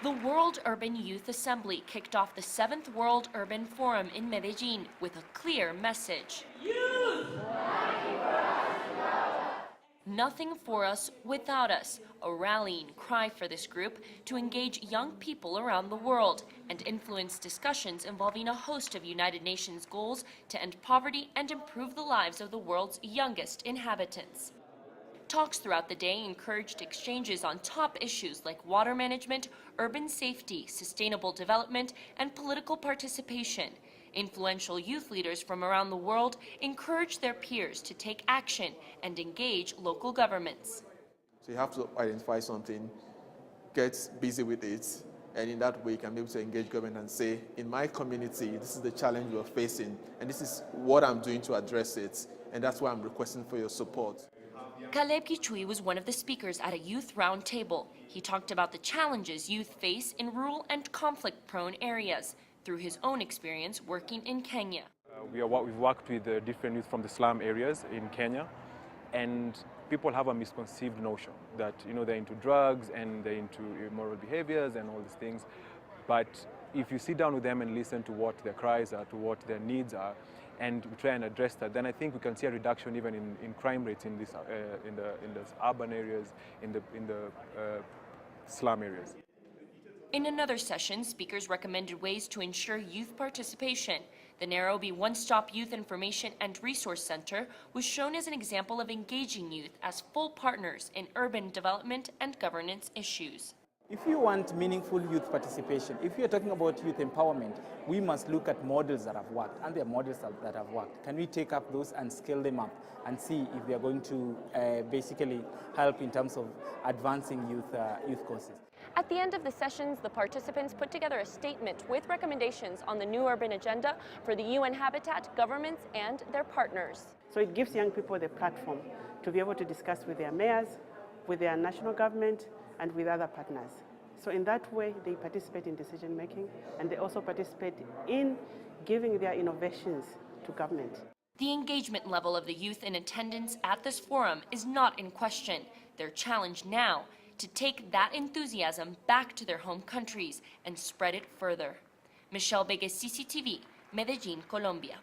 The World Urban Youth Assembly kicked off the 7th World Urban Forum in Medellin with a clear message. Youth! Nothing for us without us, a rallying cry for this group to engage young people around the world and influence discussions involving a host of United Nations goals to end poverty and improve the lives of the world's youngest inhabitants. Talks throughout the day encouraged exchanges on top issues like water management, urban safety, sustainable development, and political participation. Influential youth leaders from around the world encouraged their peers to take action and engage local governments. So you have to identify something, get busy with it, and in that way you can be able to engage government and say, in my community, this is the challenge we're facing, and this is what I'm doing to address it, and that's why I'm requesting for your support. GICHUHI was one of the speakers at a youth roundtable. He talked about the challenges youth face in rural and conflict-prone areas through his own experience working in Kenya. We've worked with different youth from the slum areas in Kenya, and people have a misconceived notion that they're into drugs and they're into immoral behaviors and all these things. But if you sit down with them and listen to what their cries are, to what their needs are, and we try and address that, then I think we can see a reduction even in crime rates in this in the urban areas, in the slum areas. In another session, speakers recommended ways to ensure youth participation. The Nairobi One-Stop Youth Information and Resource Center was shown as an example of engaging youth as full partners in urban development and governance issues. If you want meaningful youth participation, if you're talking about youth empowerment, we must look at models that have worked, and there are models that have worked. Can we take up those and scale them up and see if they're going to basically help in terms of advancing youth causes? At the end of the sessions, the participants put together a statement with recommendations on the new urban agenda for the UN Habitat, governments, and their partners. So it gives young people the platform to be able to discuss with their mayors, with their national government, and with other partners. So in that way, they participate in decision making, and they also participate in giving their innovations to government. The engagement level of the youth in attendance at this forum is not in question. Their challenge now to take that enthusiasm back to their home countries and spread it further. Begue, CCTV, Medellin, Colombia.